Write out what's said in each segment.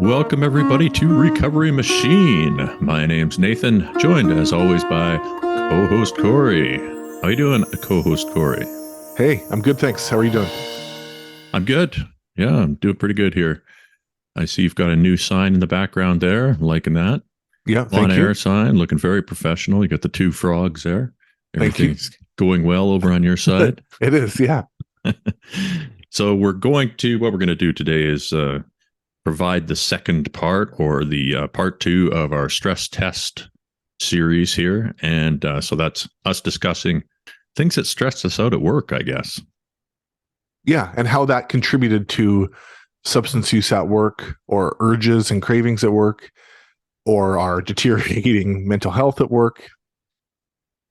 Welcome, everybody, to Recovery Machine. My name's Nathan, joined as always by co-host Corey. How you doing, co-host Corey? Hey, I'm good, thanks. How are you doing? I'm good. Yeah, I'm doing pretty good here. I see you've got a new sign in the background there. I'm liking that. Yeah, On thank you. air sign, looking very professional. You got the two frogs there. Thank you. Everything's going well over on your side. It is, yeah. So what we're going to do today is provide the second part or the part two of our stress test series here. And so that's us discussing things that stress us out at work, I guess. Yeah, and how that contributed to substance use at work or urges and cravings at work or our deteriorating mental health at work.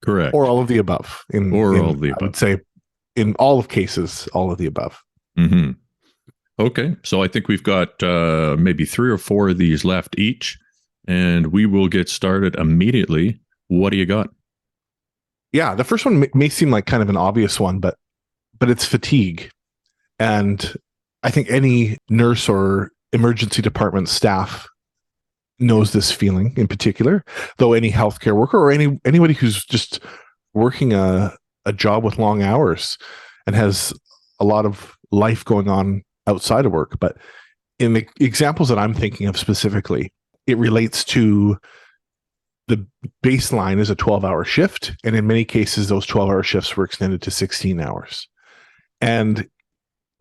Correct. Or all of the above. All of the above. I would say in all of cases, all of the above. Mm-hmm. Okay, so I think we've got maybe 3 or 4 of these left each, and we will get started immediately. What do you got? Yeah, the first one may seem like kind of an obvious one, but it's fatigue. And I think any nurse or emergency department staff knows this feeling in particular, though any healthcare worker or anybody who's just working a job with long hours and has a lot of life going on outside of work. But in the examples that I'm thinking of specifically, it relates to the baseline is a 12-hour shift. And in many cases, those 12-hour shifts were extended to 16 hours. And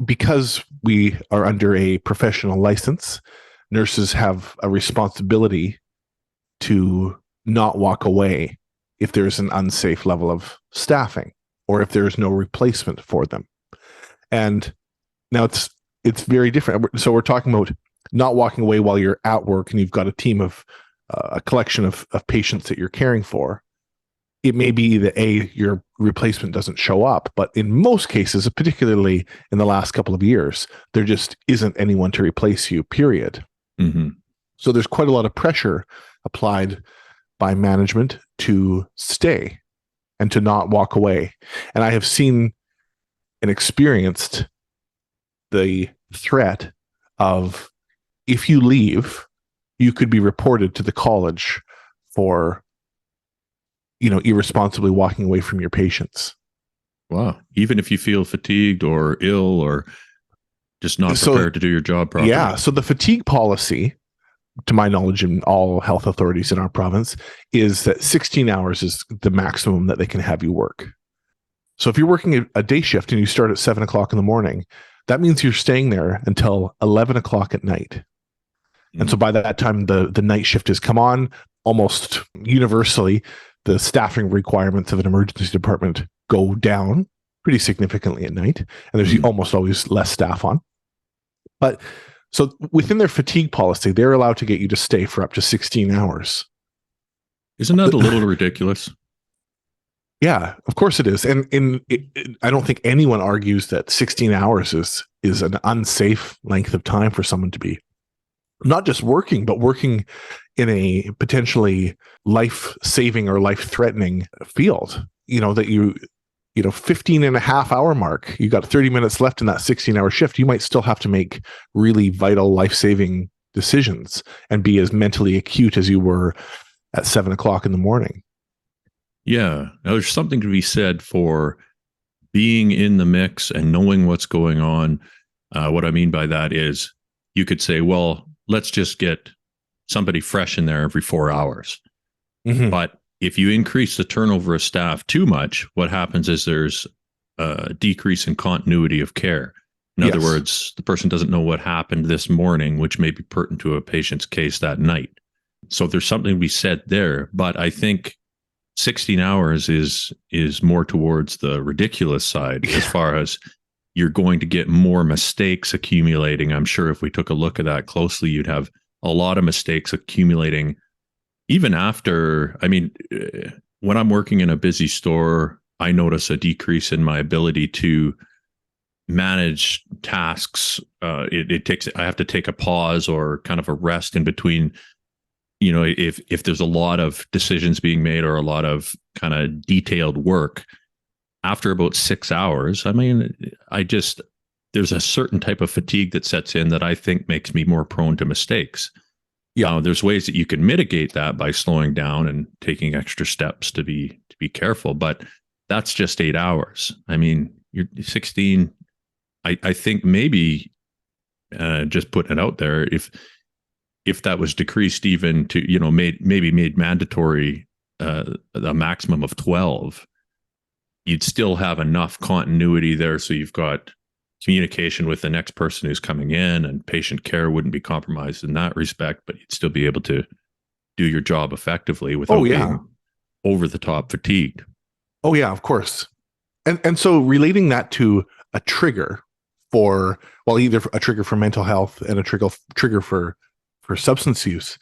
because we are under a professional license, nurses have a responsibility to not walk away if there's an unsafe level of staffing or if there's no replacement for them. And now it's very different. So we're talking about not walking away while you're at work and you've got a team of a collection of patients that you're caring for. It may be that your replacement doesn't show up, but in most cases, particularly in the last couple of years, there just isn't anyone to replace you, period. Mm-hmm. So there's quite a lot of pressure applied by management to stay and to not walk away. And I have seen and experienced the threat of, if you leave, you could be reported to the college for irresponsibly walking away from your patients. Wow. Even if you feel fatigued or ill or just not prepared to do your job properly. Yeah. So the fatigue policy, to my knowledge, in all health authorities in our province, is that 16 hours is the maximum that they can have you work. So if you're working a day shift and you start at 7 o'clock in the morning, that means you're staying there until 11 o'clock at night. Mm-hmm. And so by that time, the night shift has come on. Almost universally, the staffing requirements of an emergency department go down pretty significantly at night. And there's almost always less staff on. But so within their fatigue policy, they're allowed to get you to stay for up to 16 hours. Isn't that a little ridiculous? Yeah, of course it is. And I don't think anyone argues that 16 hours is an unsafe length of time for someone to be not just working, but working in a potentially life-saving or life-threatening field. That 15 and a half hour mark, you got 30 minutes left in that 16-hour shift, you might still have to make really vital life-saving decisions and be as mentally acute as you were at 7 o'clock in the morning. Yeah. Now, there's something to be said for being in the mix and knowing what's going on. What I mean by that is you could say, well, let's just get somebody fresh in there every 4 hours. Mm-hmm. But if you increase the turnover of staff too much, what happens is there's a decrease in continuity of care. In other words, the person doesn't know what happened this morning, which may be pertinent to a patient's case that night. So there's something to be said there. But I think 16 hours is more towards the ridiculous side as far as you're going to get more mistakes accumulating. I'm sure if we took a look at that closely, you'd have a lot of mistakes accumulating even after. I mean, when I'm working in a busy store, I notice a decrease in my ability to manage tasks. I have to take a pause or kind of a rest in between. If there's a lot of decisions being made or a lot of kind of detailed work, after about 6 hours, I mean, there's a certain type of fatigue that sets in that I think makes me more prone to mistakes. Yeah. There's ways that you can mitigate that by slowing down and taking extra steps to be careful, but that's just 8 hours. I mean, you're 16. I think maybe just putting it out there, if that was decreased even to, made mandatory a maximum of 12, you'd still have enough continuity there. So you've got communication with the next person who's coming in, and patient care wouldn't be compromised in that respect, but you'd still be able to do your job effectively without being over the top fatigued. Oh yeah, of course. And so relating that to a trigger for, well, either a trigger for mental health and a trigger for substance use,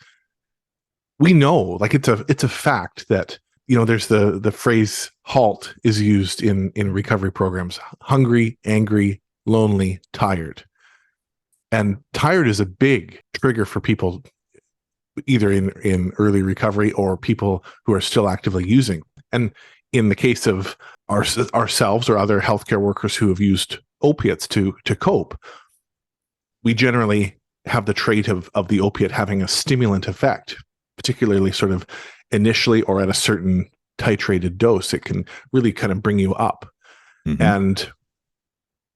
we know, like, it's a fact that, there's the phrase HALT is used in recovery programs: hungry, angry, lonely, tired. And tired is a big trigger for people, either in early recovery or people who are still actively using. And in the case of ourselves or other healthcare workers who have used opiates to cope, we generally have the trait of the opiate having a stimulant effect, particularly sort of initially or at a certain titrated dose. It can really kind of bring you up. Mm-hmm.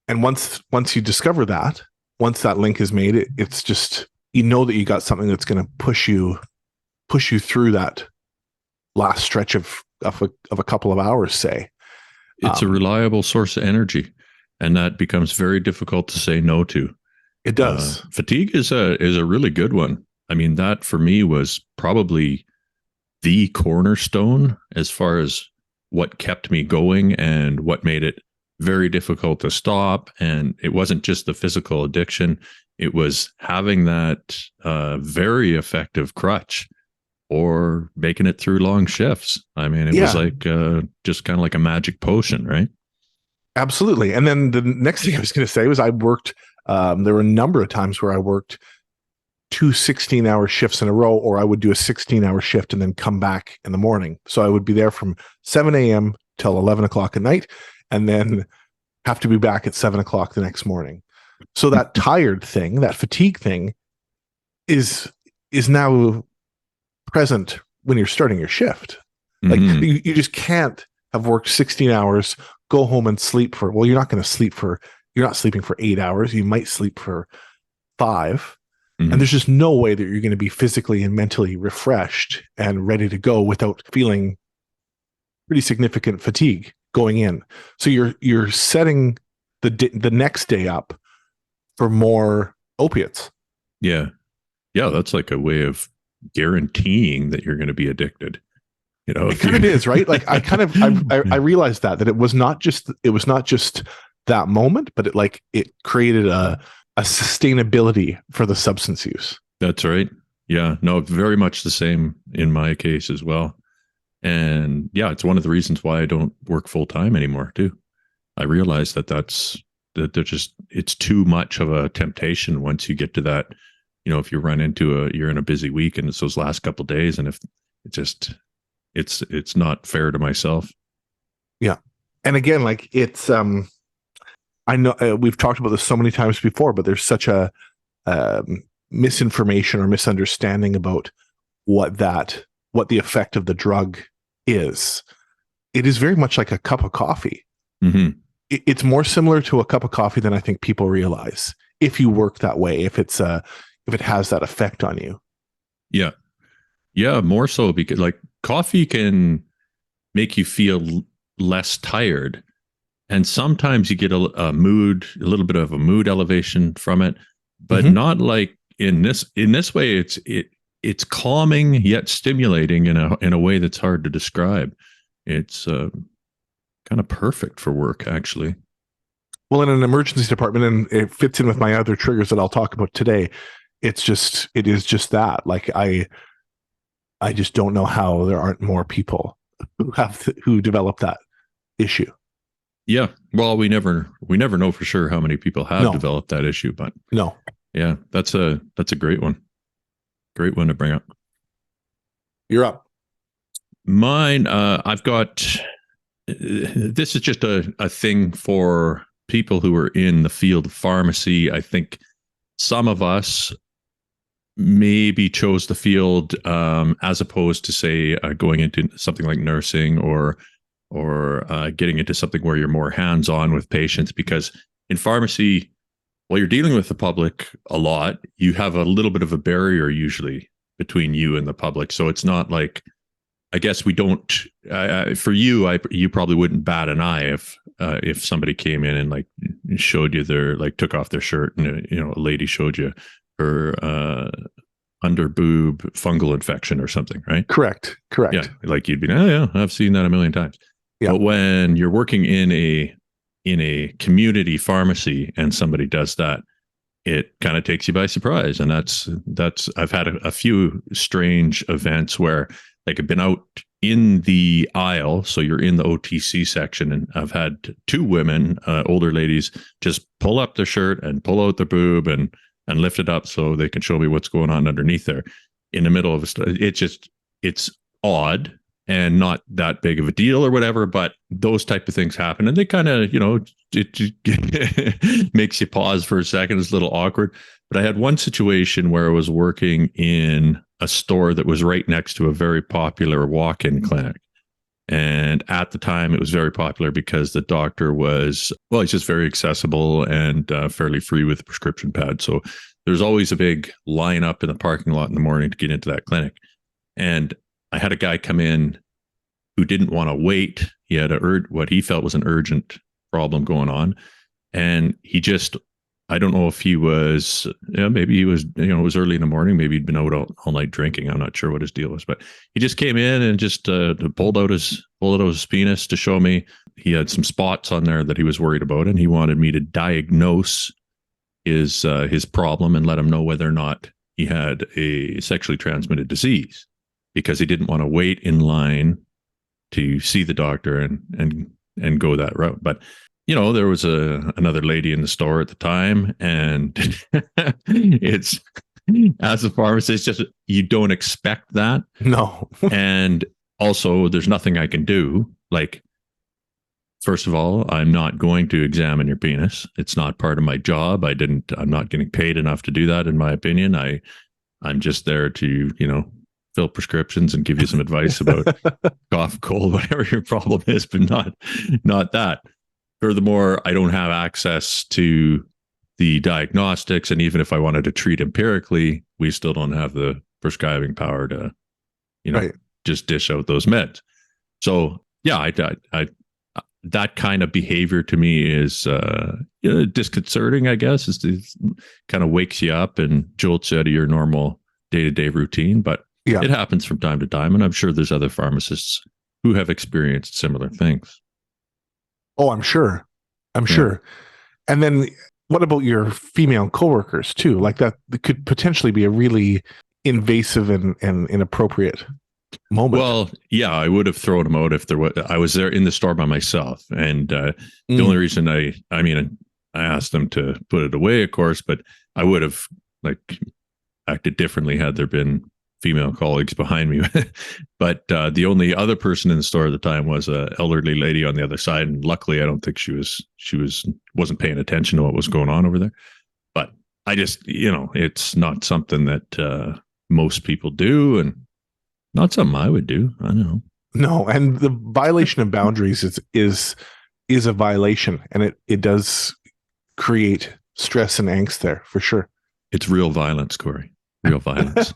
And once you discover that, once that link is made, it's just, that you got something that's going to push you through that last stretch of a couple of hours, say. It's a reliable source of energy, and that becomes very difficult to say no to. It does. Fatigue is a really good one. I mean, that for me was probably the cornerstone as far as what kept me going and what made it very difficult to stop. And it wasn't just the physical addiction. It was having that very effective crutch or making it through long shifts. I mean, it was like just kind of like a magic potion, right? Absolutely. And then the next thing I was going to say was I worked, there were a number of times where I worked 2 16-hour shifts in a row, or I would do a 16-hour shift and then come back in the morning. So I would be there from 7 a.m. till 11 o'clock at night, and then have to be back at 7 o'clock the next morning. So that tired thing, that fatigue thing is now present when you're starting your shift. Like, you just can't have worked 16 hours, go home and sleep for, well, you're not sleeping for 8 hours. You might sleep for 5. And there's just no way that you're going to be physically and mentally refreshed and ready to go without feeling pretty significant fatigue going in. So you're setting the next day up for more opiates. Yeah. That's like a way of guaranteeing that you're going to be addicted. It kind of is, right? Like, I realized that it was not just that moment, but it created a sustainability for the substance use. That's right. Yeah, no, very much the same in my case as well. And yeah, it's one of the reasons why I don't work full time anymore too. I realize that it's too much of a temptation once you get to that. If you run into you're in a busy week and it's those last couple of days, and if it's not fair to myself. Yeah. And again, like, it's, I know we've talked about this so many times before, but there's such a misinformation or misunderstanding about what the effect of the drug is. It is very much like a cup of coffee. Mm-hmm. It's more similar to a cup of coffee than I think people realize, if you work that way, if it has that effect on you. Yeah, more so, because like coffee can make you feel less tired. And sometimes you get a little bit of a mood elevation from it, but not like in this way. It's calming yet stimulating in a way that's hard to describe. It's kind of perfect for work, actually. Well, in an emergency department, and it fits in with my other triggers that I'll talk about today. It is just that. Like, I just don't know how there aren't more people who develop that issue. Yeah. Well, we never know for sure how many people have developed that issue, but no. Yeah, that's a great one. Great one to bring up. You're up. Mine, I've got, this is just a thing for people who are in the field of pharmacy, I think some of us maybe chose the field as opposed to say going into something like nursing or getting into something where you're more hands-on with patients, because in pharmacy, while you're dealing with the public a lot, you have a little bit of a barrier usually between you and the public. So it's not like, I guess we don't, for you, you probably wouldn't bat an eye if somebody came in and like showed you their, like took off their shirt and, a lady showed you her under boob fungal infection or something, right? Correct. Yeah. Like you'd be, oh yeah, I've seen that a million times. Yeah. But when you're working in a community pharmacy and somebody does that, it kind of takes you by surprise. And that's I've had a few strange events where like I've been out in the aisle, so you're in the OTC section, and I've had two women, older ladies, just pull up their shirt and pull out their boob and lift it up so they can show me what's going on underneath there in the middle of it's odd and not that big of a deal or whatever, but those type of things happen, and they kind of, it makes you pause for a second. It's a little awkward. But I had one situation where I was working in a store that was right next to a very popular walk-in clinic. And at the time, it was very popular because the doctor was, well, he's just very accessible and fairly free with a prescription pad. So there's always a big lineup in the parking lot in the morning to get into that clinic. And I had a guy come in who didn't want to wait. He had what he felt was an urgent problem going on. And he just, I don't know if he was, maybe he was, it was early in the morning. Maybe he'd been out all night drinking. I'm not sure what his deal was, but he just came in and just pulled out his penis to show me. He had some spots on there that he was worried about, and he wanted me to diagnose his problem and let him know whether or not he had a sexually transmitted disease, because he didn't want to wait in line to see the doctor and go that route. But there was another lady in the store at the time, and it's, as a pharmacist, just you don't expect that. No. And also, there's nothing I can do. Like, first of all, I'm not going to examine your penis. It's not part of my job. I'm not getting paid enough to do that, in my opinion. I'm just there to, fill prescriptions and give you some advice about cough, cold, whatever your problem is, but not that. Furthermore, I don't have access to the diagnostics. And even if I wanted to treat empirically, we still don't have the prescribing power to, right, just dish out those meds. So yeah, I that kind of behavior to me is disconcerting, I guess. It kind of wakes you up and jolts you out of your normal day-to-day routine. But yeah, it happens from time to time. And I'm sure there's other pharmacists who have experienced similar things. Oh, I'm sure. And then what about your female coworkers too? Like that could potentially be a really invasive and inappropriate moment. Well, yeah, I would have thrown them out if there was. I was there in the store by myself, and the only reason I asked them to put it away, of course, but I would have acted differently had there been female colleagues behind me. But the only other person in the store at the time was an elderly lady on the other side, and luckily I don't think she wasn't paying attention to what was going on over there. But I just, it's not something that most people do, and not something I would do. I don't know. No, and the violation of boundaries is a violation, and it does create stress and angst there for sure. It's real violence, Corey. Real violence.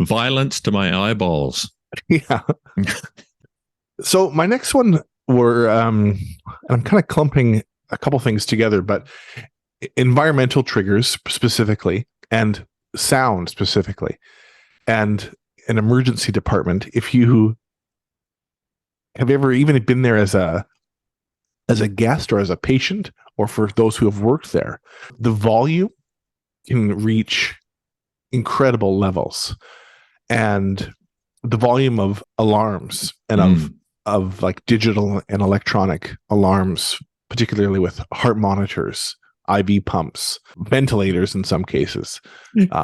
Violence to my eyeballs. Yeah. So my next one were, and I'm kind of clumping a couple things together, but environmental triggers specifically, and sound specifically, and an emergency department. If you have ever even been there as a guest or as a patient, or for those who have worked there, the volume can reach incredible levels, and the volume of alarms and of like digital and electronic alarms, particularly with heart monitors, IV pumps, ventilators in some cases.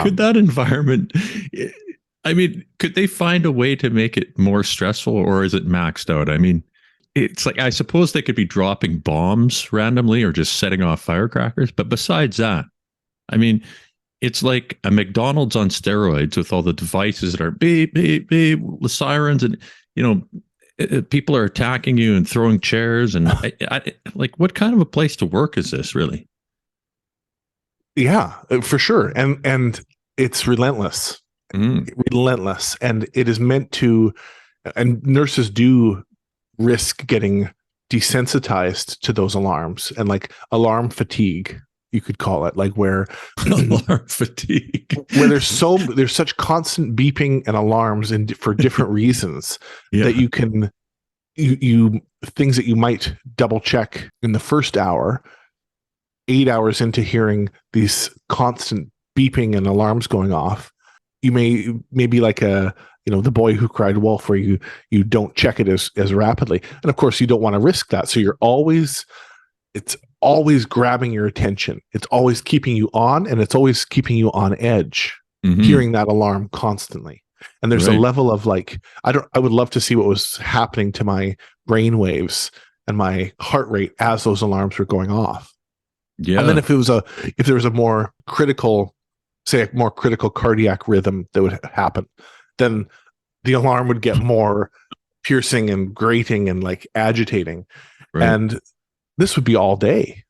Could that environment, could they find a way to make it more stressful, or is it maxed out? it's like, I suppose they could be dropping bombs randomly or just setting off firecrackers. But besides that, I mean, it's like a McDonald's on steroids with all the devices that are beep, beep, beep, the sirens, and, you know, people are attacking you and throwing chairs. And like, what kind of a place to work is this, really? Yeah, for sure. And it's relentless. Relentless. And it is meant to, and nurses do risk getting desensitized to those alarms, and like alarm fatigue, you could call it, like where Alarm fatigue, where there's such constant beeping and alarms for different reasons that you can you things that you might double check in the first hour, 8 hours into hearing these constant beeping and alarms going off, you may be like a, you know, the boy who cried wolf, where you don't check it as rapidly. And of course you don't want to risk that. So it's always grabbing your attention. It's always keeping you on, and it's always keeping you on edge, hearing that alarm constantly. And there's a level of like, I would love to see what was happening to my brain waves and my heart rate as those alarms were going off. Yeah. And then if there was a more critical, say a more critical cardiac rhythm that would happen, then the alarm would get more piercing and grating and like agitating. Right. And this would be all day.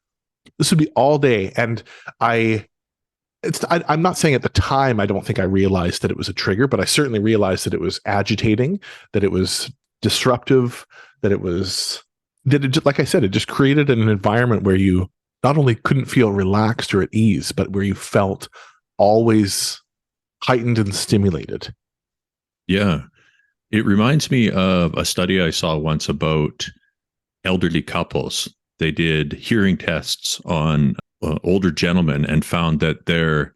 And I'm not saying at the time, I don't think I realized that it was a trigger, but I certainly realized that it was agitating, that it was disruptive, that it, like I said, it just created an environment where you not only couldn't feel relaxed or at ease, but where you felt always heightened and stimulated. Yeah. It reminds me of a study I saw once about elderly couples. They did hearing tests on older gentlemen and found that their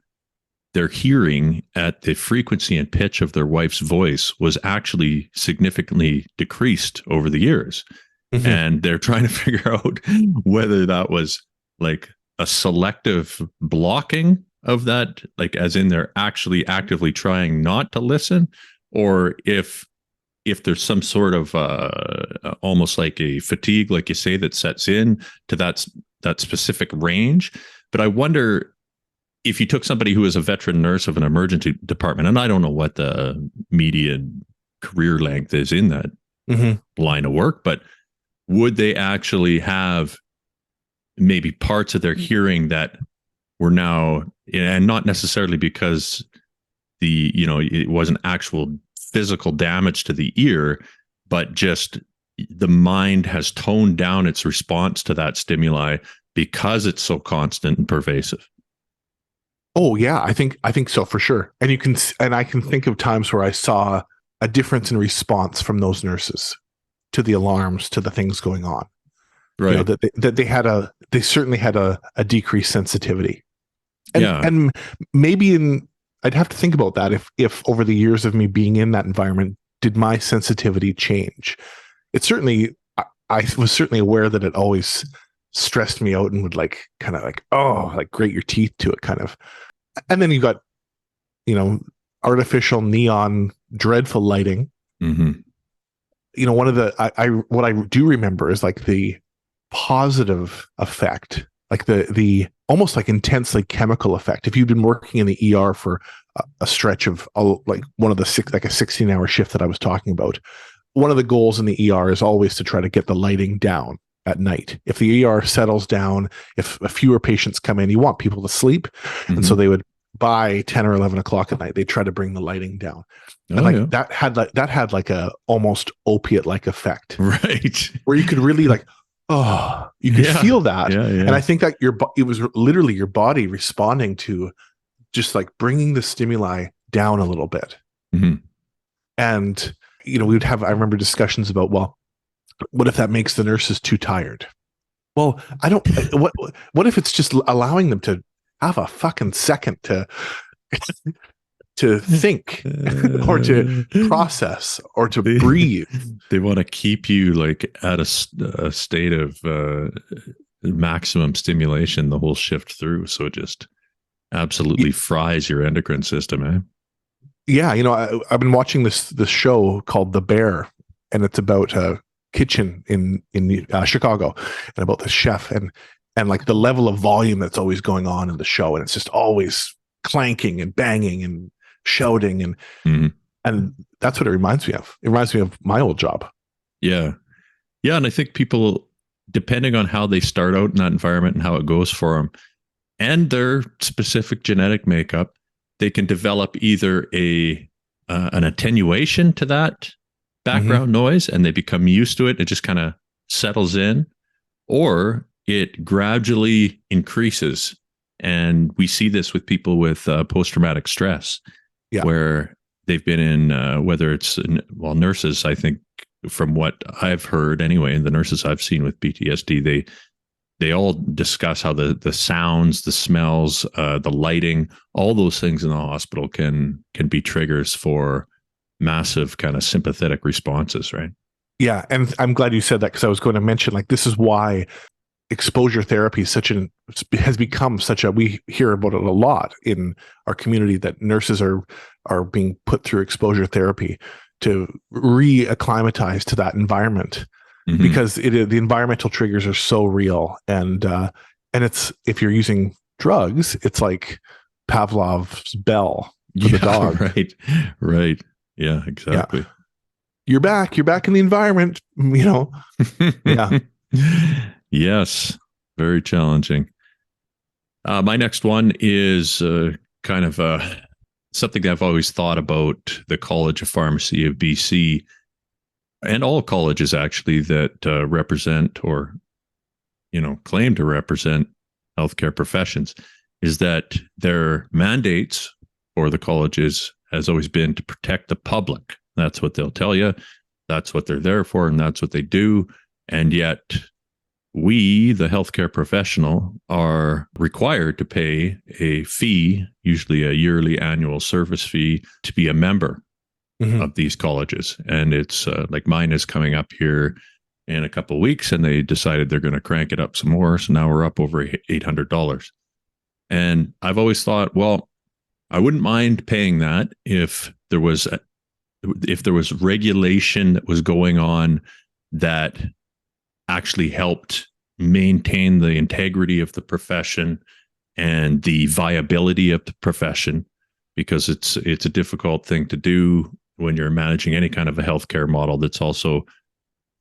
hearing at the frequency and pitch of their wife's voice was actually significantly decreased over the years. Mm-hmm. And they're trying to figure out whether that was like a selective blocking of that, like as in they're actually actively trying not to listen, or if there's some sort of almost like a fatigue, like you say, that sets in to that specific range. But I wonder if you took somebody who is a veteran nurse of an emergency department, and I don't know what the median career length is in that line of work, but would they actually have maybe parts of their hearing that were now, and not necessarily because it wasn't actual physical damage to the ear, but just the mind has toned down its response to that stimuli because it's so constant and pervasive. Oh yeah, I think so for sure. And I can think of times where I saw a difference in response from those nurses to the alarms, to the things going on. Right. You know, that they certainly had a decreased sensitivity. And maybe I'd have to think about that if over the years of me being in that environment, did my sensitivity change? It certainly, I was certainly aware that it always stressed me out and would like kind of like, oh, like grate your teeth to it kind of. And then you got, artificial neon, dreadful lighting. Mm-hmm. One of what I do remember is like the positive effect, like the almost like intensely chemical effect. If you've been working in the ER for a stretch of like one of the 16-hour shift that I was talking about, one of the goals in the ER is always to try to get the lighting down at night. If the ER settles down, if fewer patients come in, you want people to sleep. Mm-hmm. And so they would, by 10 or 11 o'clock at night, they try to bring the lighting down. And that had like a almost opiate-like effect. Right. Where you could really you could feel that. Yeah, yeah. And I think that it was literally your body responding to just like bringing the stimuli down a little bit. Mm-hmm. And, we would have, I remember discussions about, well, what if that makes the nurses too tired? Well, what if it's just allowing them to have a fucking second to think or to process or to breathe? They want to keep you like at a state of maximum stimulation the whole shift through. So it just absolutely fries your endocrine system, eh? Yeah, I've been watching this show called The Bear, and it's about kitchen in Chicago, and about the chef and like the level of volume that's always going on in the show, and it's just always clanking and banging and shouting and that's what it reminds me of. It reminds me of my old job. Yeah. Yeah. And I think people, depending on how they start out in that environment and how it goes for them and their specific genetic makeup, they can develop either an attenuation to that background noise and they become used to it. It just kind of settles in, or it gradually increases. And we see this with people with post-traumatic stress, where they've been in, whether it's, nurses, I think, from what I've heard anyway, and the nurses I've seen with PTSD, they all discuss how the sounds, the smells, the lighting, all those things in the hospital can be triggers for massive kind of sympathetic responses, right? Yeah, and I'm glad you said that, because I was going to mention, like, this is why exposure therapy has become such a, we hear about it a lot in our community, that nurses are being put through exposure therapy to reacclimatize to that environment, because the environmental triggers are so real, and it's, if you're using drugs, it's like Pavlov's bell for the dog. Right. Yeah, exactly. Yeah. You're back in the environment, Yeah. Yes, very challenging. My next one is kind of something that I've always thought about the College of Pharmacy of BC, and all colleges actually that represent or claim to represent healthcare professions, is that their mandates for the colleges has always been to protect the public. That's what they'll tell you. That's what they're there for, and that's what they do. And yet we, the healthcare professional, are required to pay a fee, usually a yearly annual service fee, to be a member of these colleges. And it's like mine is coming up here in a couple of weeks, and they decided they're going to crank it up some more. So now we're up over $800. And I've always thought, well, I wouldn't mind paying that if there was regulation that was going on that actually helped maintain the integrity of the profession and the viability of the profession, because it's a difficult thing to do when you're managing any kind of a healthcare model that's also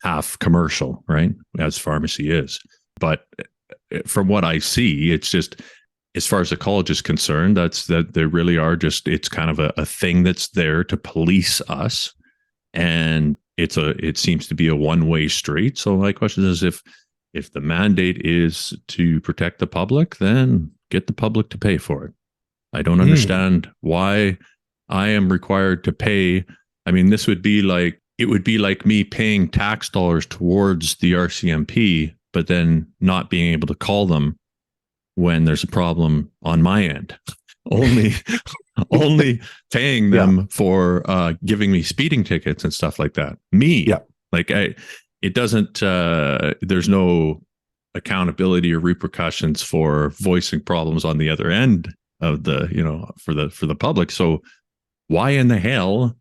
half commercial, right? As pharmacy is. But from what I see, it's just, as far as the college is concerned, that they really are just, it's kind of a thing that's there to police us. And it seems to be a one-way street. So my question is, if the mandate is to protect the public, then get the public to pay for it. I don't understand why I am required to pay. I mean, it would be like me paying tax dollars towards the RCMP, but then not being able to call them when there's a problem on my end. only paying them for giving me speeding tickets and stuff like that. It doesn't, there's no accountability or repercussions for voicing problems on the other end of the, for the public. So why in the hell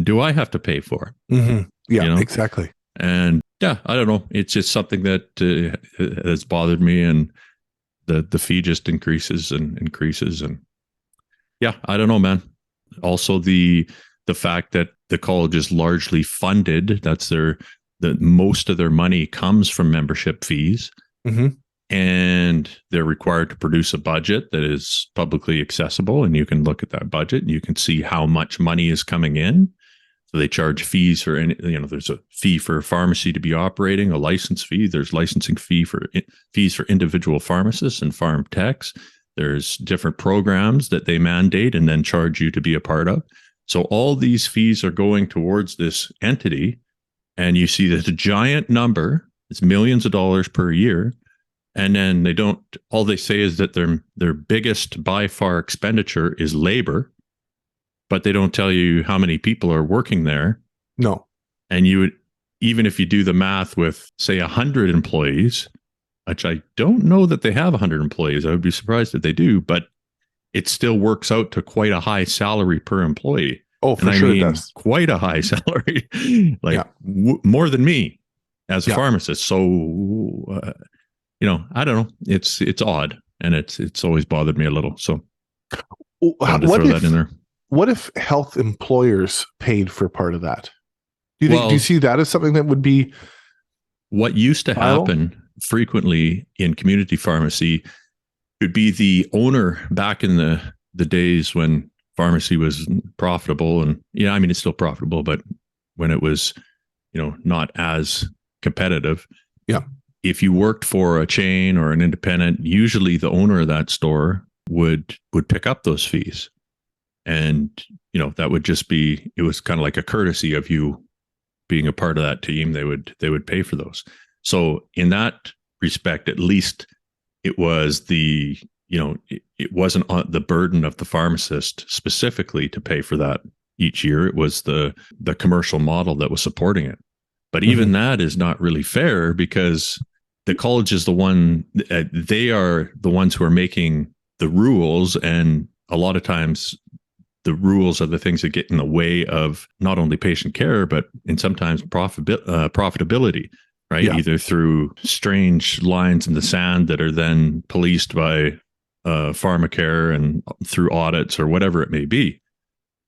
do I have to pay for it? Yeah, exactly. And yeah, I don't know. It's just something that has bothered me, and the fee just increases and increases. And yeah, I don't know, man. Also the fact that the college is largely funded, that most of their money comes from membership fees, and they're required to produce a budget that is publicly accessible, and you can look at that budget and you can see how much money is coming in. So they charge fees for there's a fee for a pharmacy to be operating, a license fee. There's licensing fees for individual pharmacists and pharm techs. There's different programs that they mandate and then charge you to be a part of. So all these fees are going towards this entity, and you see that a giant number, it's millions of dollars per year. And then all they say is that their biggest by far expenditure is labor, but they don't tell you how many people are working there. No. And even if you do the math with, say, 100 employees, which I don't know that they have 100 employees. I would be surprised if they do, but it still works out to quite a high salary per employee. Oh, for sure it does. Quite a high salary, more than me. as a Yeah. pharmacist. So, I don't know. It's odd, and it's always bothered me a little. So wanted to throw that in there. What if health employers paid for part of that? Do you Well, see that as something that would be what used to viable? happen frequently in community pharmacy could be the owner back in the days when pharmacy was profitable, and I mean, it's still profitable, but when it was, not as competitive. Yeah. If you worked for a chain or an independent, usually the owner of that store would pick up those fees. And, that would just be, it was kind of like a courtesy of you being a part of that team. They would pay for those. So in that respect, at least it was it wasn't on the burden of the pharmacist specifically to pay for that each year. It was the commercial model that was supporting it. But even that is not really fair, because the college is the one, they are the ones who are making the rules. And a lot of times the rules are the things that get in the way of not only patient care, but in sometimes profitability, right? Yeah. Either through strange lines in the sand that are then policed by pharmacare and through audits or whatever it may be.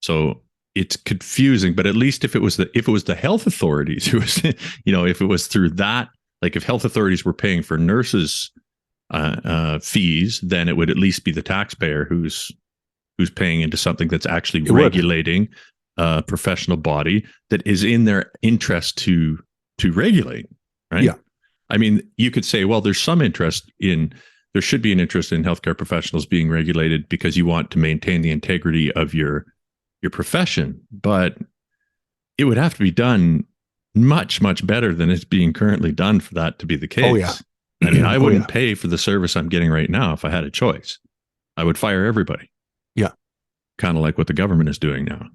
So it's confusing, but at least if it was the health authorities who was, if it was through that, like if health authorities were paying for nurses' fees, then it would at least be the taxpayer who's paying into something that's actually regulating a professional body that is in their interest to regulate, right? Yeah. I mean, you could say, well, there should be an interest in healthcare professionals being regulated because you want to maintain the integrity of your profession, but it would have to be done much, much better than it's being currently done for that to be the case. Oh, yeah. I mean, I wouldn't pay for the service I'm getting right now if I had a choice. I would fire everybody. Yeah. Kind of like what the government is doing now.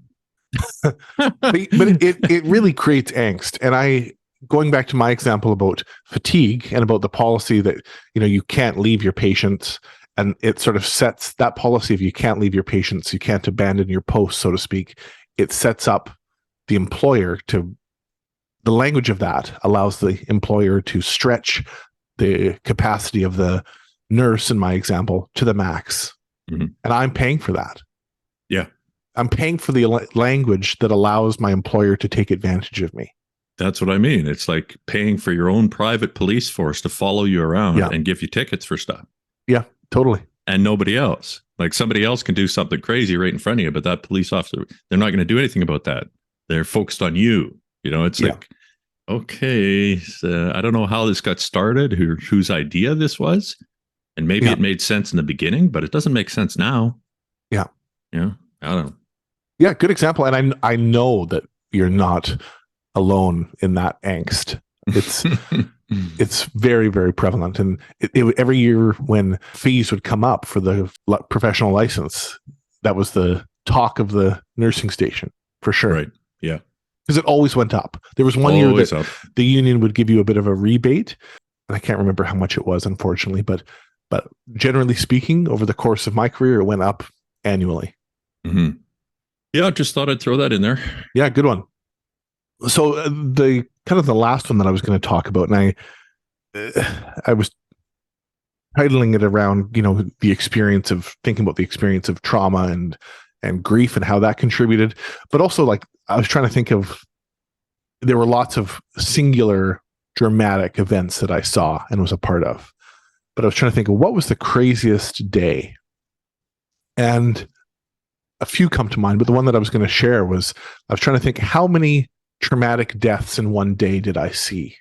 but it really creates angst. And going back to my example about fatigue and about the policy that, you can't leave your patients, and it sort of sets that policy of you can't leave your patients, you can't abandon your post, so to speak. It sets up the employer the language of that allows the employer to stretch the capacity of the nurse, in my example, to the max. Mm-hmm. And I'm paying for that. Yeah. I'm paying for the language that allows my employer to take advantage of me. That's what I mean. It's like paying for your own private police force to follow you around and give you tickets for stuff. Yeah, totally. And nobody else. Like somebody else can do something crazy right in front of you, but that police officer, they're not going to do anything about that. They're focused on you. It's like, okay, so I don't know how this got started, whose idea this was. And maybe it made sense in the beginning, but it doesn't make sense now. Yeah. Yeah. I don't know. Yeah, good example. And I know that you're not alone in that angst. It's very, very prevalent. And every year when fees would come up for the professional license, that was the talk of the nursing station, for sure. Right. Yeah. Because it always went up. There was one year that the union would give you a bit of a rebate. And I can't remember how much it was, unfortunately. But generally speaking, over the course of my career, it went up annually. Mm-hmm. Yeah, just thought I'd throw that in there. Yeah, good one. So the last one that I was going to talk about, and I was titling it around, the experience of thinking about the experience of trauma and grief and how that contributed. But also, like, I was trying to think of, there were lots of singular dramatic events that I saw and was a part of. But I was trying to think of what was the craziest day. And a few come to mind, but the one that I was going to share was, I was trying to think, how many traumatic deaths in one day did I see?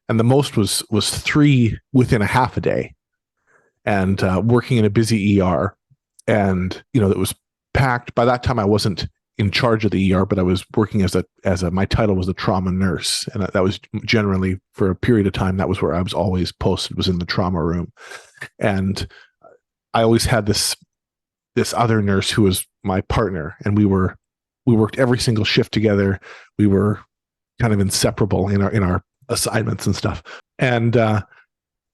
And the most was 3 within a half a day. And working in a busy ER, and it was packed. By that time, I wasn't in charge of the ER, but I was working as my title was a trauma nurse, and that was generally, for a period of time, that was where I was always posted, was in the trauma room. And I always had this other nurse who was my partner, and we worked every single shift together. We were kind of inseparable in our assignments and stuff. And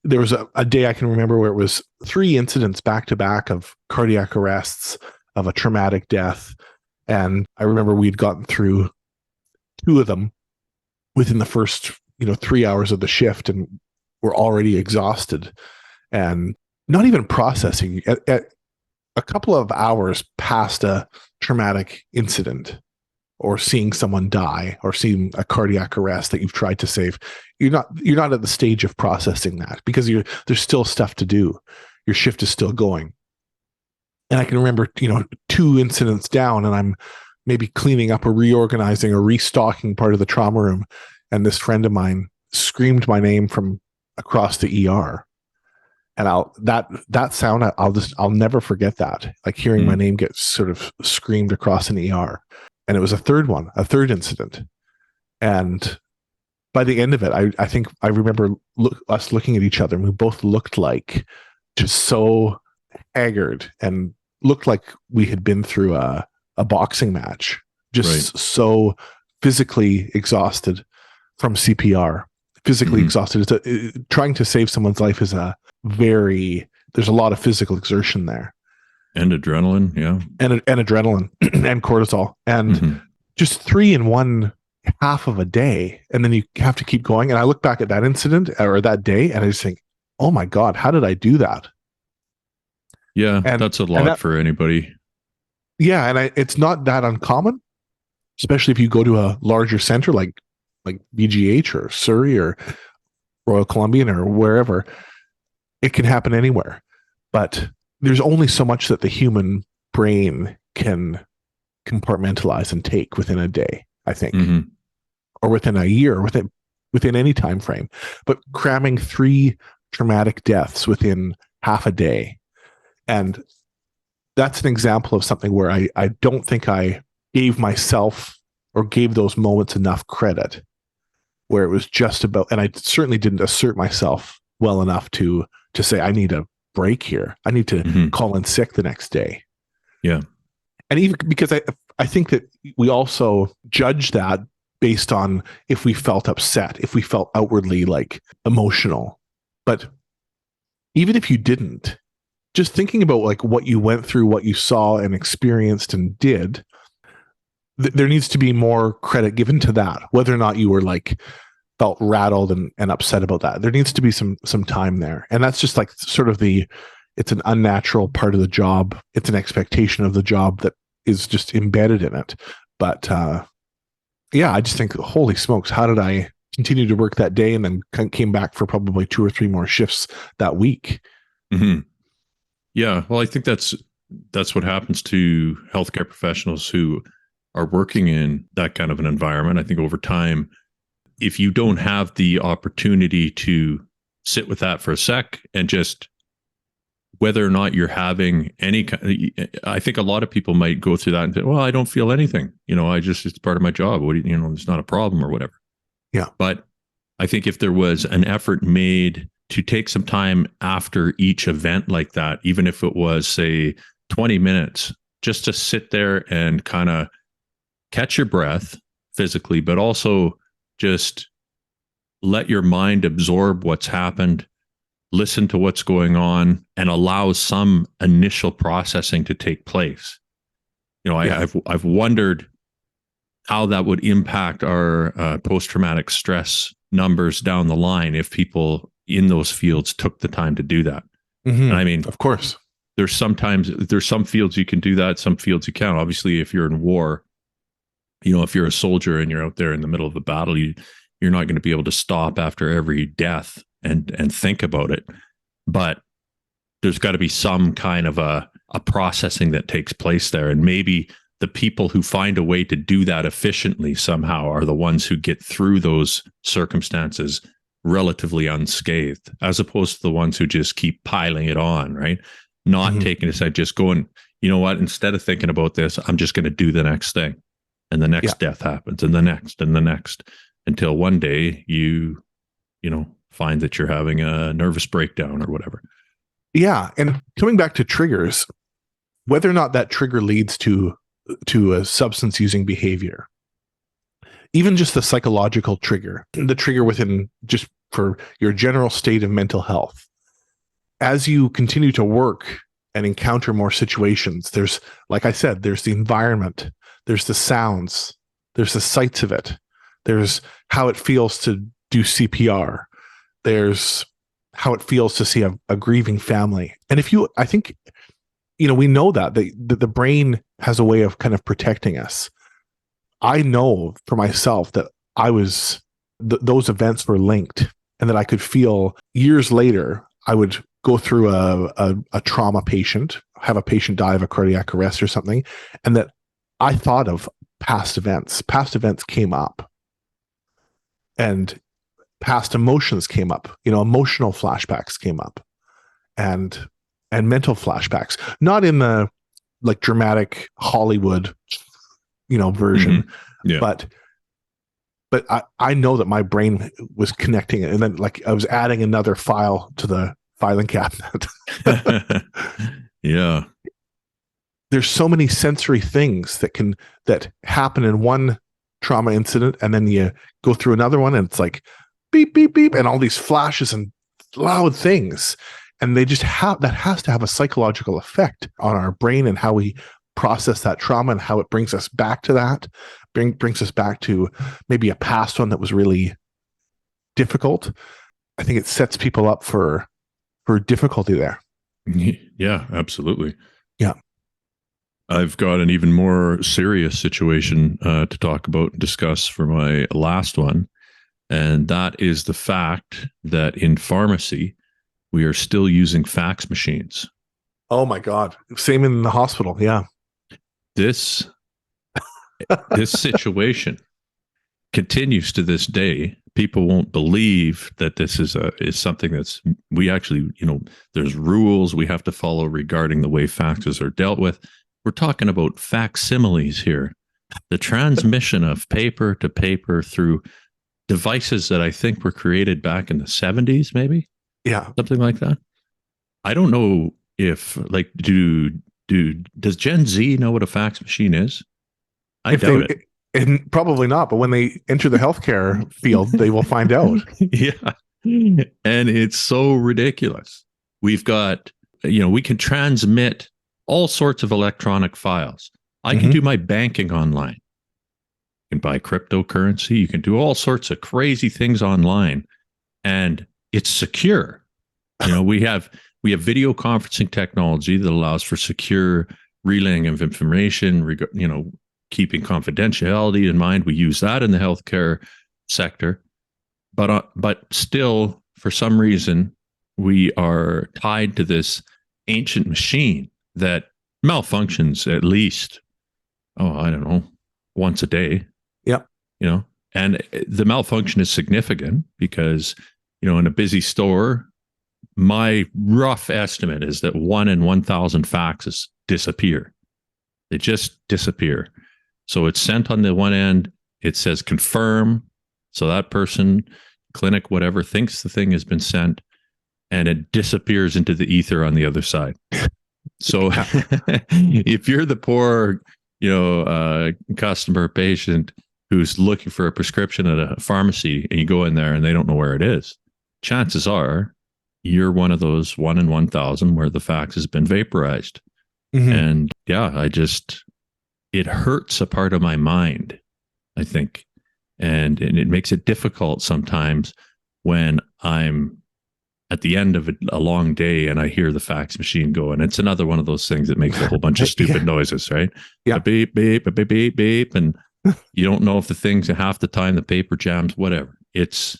there was a day I can remember where it was 3 incidents back to back of cardiac arrests, of a traumatic death. And I remember we'd gotten through 2 of them within the first 3 hours of the shift and we're already exhausted and not even processing at a couple of hours past a traumatic incident or seeing someone die or seeing a cardiac arrest that you've tried to save. You're not at the stage of processing that because there's still stuff to do. Your shift is still going. And I can remember, 2 incidents down and I'm maybe cleaning up or reorganizing or restocking part of the trauma room. And this friend of mine screamed my name from across the ER. And that sound, I'll never forget that. Like hearing my name get sort of screamed across an ER. And it was a third incident. And by the end of it, I think I remember us looking at each other and we both looked like just so haggard and looked like we had been through a boxing match, just so physically exhausted from CPR, physically exhausted. Trying to save someone's life is there's a lot of physical exertion there. And adrenaline, yeah. And adrenaline and cortisol. And just 3 in 1 half of a day. And then you have to keep going. And I look back at that incident or that day and I just think, oh my God, how did I do that? Yeah, that's a lot for anybody. Yeah, and it's not that uncommon, especially if you go to a larger center like BGH or Surrey or Royal Columbian or wherever. It can happen anywhere. But there's only so much that the human brain can compartmentalize and take within a day, I think, or within a year, within any time frame. But cramming 3 traumatic deaths within half a day, and that's an example of something where I don't think I gave myself or gave those moments enough credit, where it was just about, and I certainly didn't assert myself well enough to say, I need a break here. I need to call in sick the next day. Yeah. And even because I think that we also judge that based on if we felt upset, if we felt outwardly like emotional. But even if you didn't, just thinking about like what you went through, what you saw and experienced and did, there needs to be more credit given to that, whether or not you were like felt rattled and upset about that. There needs to be some time there. And that's just like sort of it's an unnatural part of the job. It's an expectation of the job that is just embedded in it. But yeah, I just think, holy smokes, how did I continue to work that day and then came back for probably 2 or 3 more shifts that week? Yeah, well, I think that's what happens to healthcare professionals who are working in that kind of an environment. I think over time, if you don't have the opportunity to sit with that for a sec and just whether or not you're having any, I think a lot of people might go through that and say, well, I don't feel anything. It's part of my job. It's not a problem or whatever. Yeah. But I think if there was an effort made to take some time after each event like that, even if it was, say, 20 minutes, just to sit there and kind of catch your breath physically, but also just let your mind absorb what's happened, listen to what's going on, and allow some initial processing to take place. I've wondered how that would impact our post-traumatic stress numbers down the line if people in those fields took the time to do that. And I mean, of course, there's some fields you can do that, some fields you can't. Obviously, if you're in war, if you're a soldier and you're out there in the middle of the battle, you're not going to be able to stop after every death and think about it. But there's got to be some kind of a processing that takes place there. And maybe the people who find a way to do that efficiently somehow are the ones who get through those circumstances relatively unscathed, as opposed to the ones who just keep piling it on, right? Not taking a side, just going, you know what, instead of thinking about this, I'm just going to do the next thing. And the next death happens, and the next, until one day you find that you're having a nervous breakdown or whatever. Yeah. And coming back to triggers, whether or not that trigger leads to a substance using behavior, even just the psychological trigger, the trigger within just for your general state of mental health, as you continue to work and encounter more situations, there's, like I said, there's the environment, there's the sounds, there's the sights of it, there's how it feels to do CPR. There's how it feels to see a grieving family. And I think, we know that the brain has a way of kind of protecting us. I know for myself that those events were linked, and that I could feel years later, I would go through a trauma patient, have a patient die of a cardiac arrest or something, and that I thought of past events. Past events came up, and past emotions came up. Emotional flashbacks came up, and mental flashbacks. Not in the like dramatic Hollywood, version, Yeah. but I know that my brain was connecting it, and then like I was adding another file to the filing cabinet. Yeah. There's so many sensory things that happen in one trauma incident, and then you go through another one, and it's like beep beep beep, and all these flashes and loud things, and that has to have a psychological effect on our brain and how we process that trauma, and how it brings us back to that, brings us back to maybe a past one that was really difficult. I think it sets people up for difficulty there. Yeah, absolutely. Yeah. I've got an even more serious situation to talk about and discuss for my last one. And that is the fact that in pharmacy, we are still using fax machines. Oh my God. Same in the hospital. Yeah. This situation continues to this day. People won't believe that this is something that's, we actually, there's rules we have to follow regarding the way faxes are dealt with. We're talking about facsimiles here. The transmission of paper to paper through devices that I think were created back in the 70s, maybe? Yeah. Something like that. I don't know if, like, does Gen Z know what a fax machine is? I doubt it. And probably not, but when they enter the healthcare field, they will find out. Yeah. And it's so ridiculous. We've got, we can transmit all sorts of electronic files. I can do my banking online. You can buy cryptocurrency. You can do all sorts of crazy things online, and it's secure. We have video conferencing technology that allows for secure relaying of information, keeping confidentiality in mind. We use that in the healthcare sector, but still, for some reason, we are tied to this ancient machine that malfunctions at least, I don't know, once a day. Yep. And the malfunction is significant because, in a busy store, my rough estimate is that 1 in 1,000 faxes disappear. They just disappear. So it's sent on the one end, it says confirm. So that person, clinic, whatever, thinks the thing has been sent, and it disappears into the ether on the other side. So if you're the poor, customer patient who's looking for a prescription at a pharmacy, and you go in there and they don't know where it is, chances are you're one of those 1 in 1,000 where the fax has been vaporized. And yeah, it hurts a part of my mind, I think. And it makes it difficult sometimes when I'm at the end of a long day and I hear the fax machine go, and it's another one of those things that makes a whole bunch of stupid noises, right? Yeah. Beep, beep, beep, beep, beep. And you don't know if the thing's half the time the paper jams, whatever. It's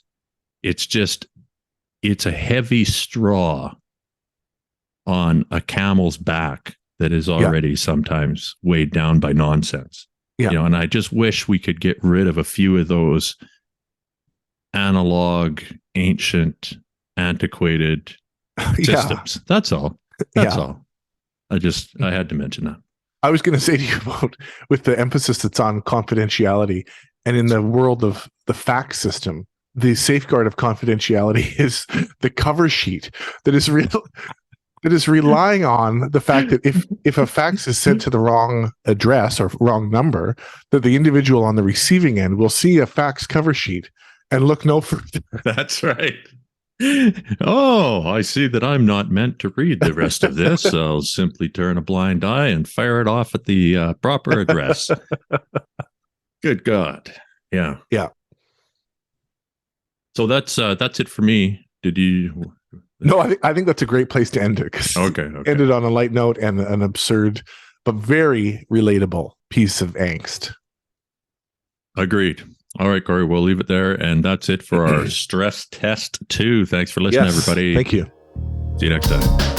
a heavy straw on a camel's back that is already sometimes weighed down by nonsense. Yeah. And I just wish we could get rid of a few of those analog, ancient, antiquated systems. That's all. That's all. I had to mention that. I was going to say to you about, with the emphasis that's on confidentiality, and in the world of the fax system, the safeguard of confidentiality is the cover sheet that is relying on the fact that if a fax is sent to the wrong address or wrong number, that the individual on the receiving end will see a fax cover sheet and look no further. That's right. Oh, I see that I'm not meant to read the rest of this. I'll simply turn a blind eye and fire it off at the proper address. Good God. Yeah. Yeah. So that's it for me. Did you? No, I think that's a great place to end it. 'Cause Okay. ended on a light note and an absurd but very relatable piece of angst. Agreed. All right, Corey, we'll leave it there. And that's it for our stress test 2. Thanks for listening, Yes, everybody. thank you. See you next time.